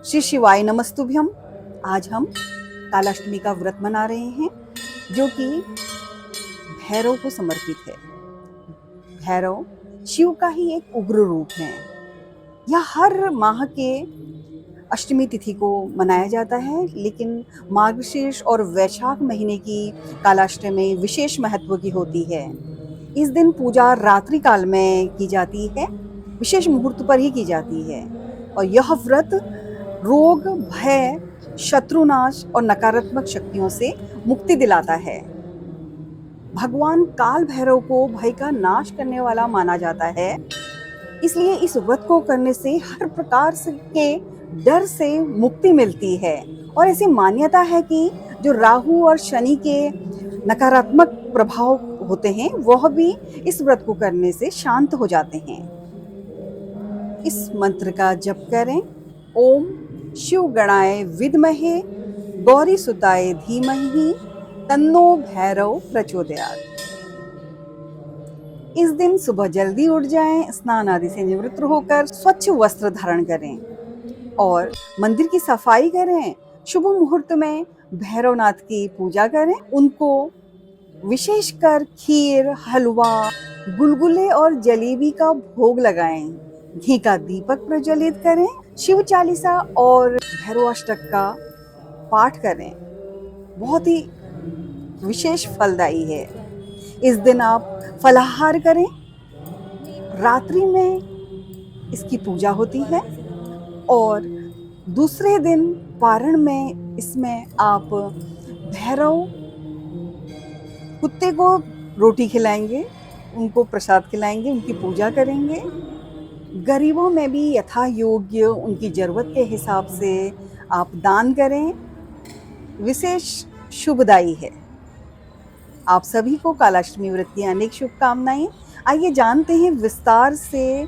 श्री शिवाय नमस्तुभ्यम। आज हम कालाष्टमी का व्रत मना रहे हैं जो कि भैरव को समर्पित है। भैरव शिव का ही एक उग्र रूप है। यह हर माह के अष्टमी तिथि को मनाया जाता है, लेकिन मार्गशीर्ष और वैशाख महीने की कालाष्टमी विशेष महत्व की होती है। इस दिन पूजा रात्रि काल में की जाती है, विशेष मुहूर्त पर ही की जाती है और यह व्रत रोग, भय, शत्रुनाश और नकारात्मक शक्तियों से मुक्ति दिलाता है। भगवान काल भैरव को भय का नाश करने वाला माना जाता है, इसलिए इस व्रत को करने से हर प्रकार से के डर से मुक्ति मिलती है। और ऐसी मान्यता है कि जो राहु और शनि के नकारात्मक प्रभाव होते हैं, वह भी इस व्रत को करने से शांत हो जाते हैं। इस मंत्र का जप करें। ओम शिव गणाय विद्महे गौरी सुताय धीमहि तन्नो भैरव प्रचोदयात्। इस दिन सुबह जल्दी उठ जाएं, स्नान आदि से निवृत्त होकर स्वच्छ वस्त्र धारण करें और मंदिर की सफाई करें। शुभ मुहूर्त में भैरवनाथ की पूजा करें। उनको विशेषकर खीर, हलवा, गुलगुले और जलेबी का भोग लगाएं। घी का दीपक प्रज्वलित करें। शिव चालीसा और भैरवाष्टक का पाठ करें। बहुत ही विशेष फलदायी है। इस दिन आप फलाहार करें। रात्रि में इसकी पूजा होती है और दूसरे दिन पारण में इसमें आप भैरव कुत्ते को रोटी खिलाएंगे, उनको प्रसाद खिलाएंगे, उनकी पूजा करेंगे। गरीबों में भी यथा योग्य उनकी जरूरत के हिसाब से आप दान करें। विशेष शुभदायी है। आप सभी को कालाष्टमी व्रत की अनेक शुभकामनाएं। आइए जानते हैं विस्तार से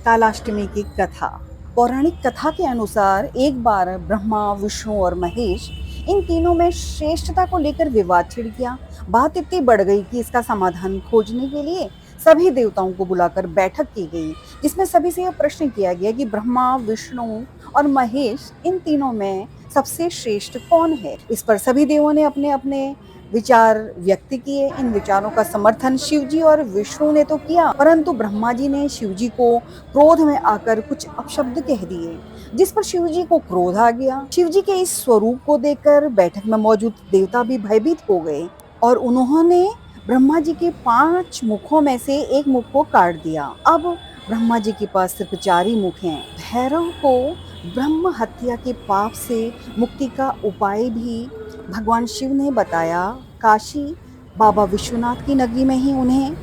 कालाष्टमी की कथा। पौराणिक कथा के अनुसार एक बार ब्रह्मा, विष्णु और महेश इन तीनों में श्रेष्ठता को लेकर विवाद छिड़ गया। बात इतनी बढ़ गई कि इसका समाधान खोजने के लिए सभी देवताओं को बुलाकर बैठक की गई, जिसमें सभी से यह प्रश्न किया गया कि ब्रह्मा, विष्णु और महेश इन तीनों में सबसे श्रेष्ठ कौन है। इस पर सभी देवों ने अपने अपने विचार व्यक्त किए। इन विचारों का समर्थन शिवजी और विष्णु ने तो किया, परंतु ब्रह्मा जी ने शिवजी को क्रोध में आकर कुछ अपशब्द कह दिए, जिस पर शिवजी को क्रोध आ गया। शिवजी के इस स्वरूप को देखकर बैठक में मौजूद देवता भी भयभीत हो गए और उन्होंने ब्रह्मा जी के 5 मुखों में से एक मुख को काट दिया। अब ब्रह्मा जी के पास सिर्फ 4 ही मुख हैं। भैरव को ब्रह्म हत्या के पाप से मुक्ति का उपाय भी भगवान शिव ने बताया। काशी बाबा विश्वनाथ की नगरी में ही उन्हें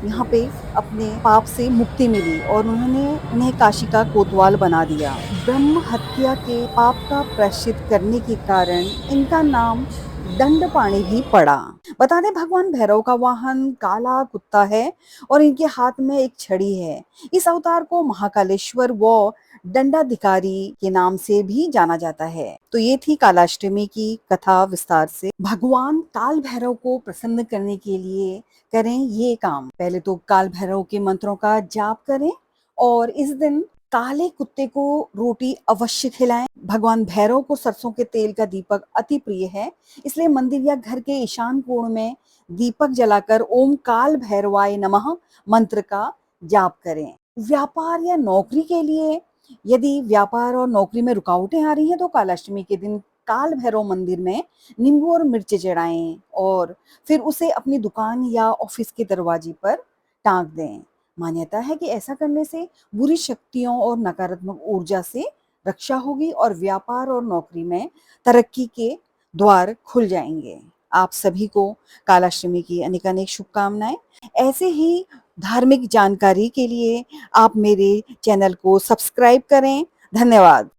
यहाँ पे अपने पाप से मुक्ति मिली और उन्होंने उन्हें काशी का कोतवाल बना दिया। ब्रह्म हत्या के पाप का प्रायश्चित करने के कारण इनका नाम दंडपाणि भी पड़ा। बता दें, भगवान भैरव का वाहन काला कुत्ता है और इनके हाथ में एक छड़ी है। इस अवतार को महाकालेश्वर व दंडाधिकारी के नाम से भी जाना जाता है। तो ये थी कालाष्टमी की कथा विस्तार से। भगवान काल भैरव को प्रसन्न करने के लिए करें ये काम। पहले तो काल भैरव के मंत्रों का जाप करें और इस दिन काले कुत्ते को रोटी अवश्य खिलाएं। भगवान भैरव को सरसों के तेल का दीपक अति प्रिय है, इसलिए मंदिर या घर के ईशान कोण में दीपक जलाकर ओम काल भैरवाय नमः मंत्र का जाप करें। व्यापार या नौकरी के लिए यदि व्यापार और नौकरी में रुकावटें आ रही हैं तो कालाष्टमी के दिन काल भैरव मंदिर में नींबू और मिर्च चढ़ाएं और फिर उसे अपनी दुकान या ऑफिस के दरवाजे पर टांग दें। मान्यता है कि ऐसा करने से बुरी शक्तियों और नकारात्मक ऊर्जा से रक्षा होगी और व्यापार और नौकरी में तरक्की के द्वार खुल जाएंगे। आप सभी को कालाष्टमी की अनेकानेक शुभकामनाएं। ऐसे ही धार्मिक जानकारी के लिए आप मेरे चैनल को सब्सक्राइब करें। धन्यवाद।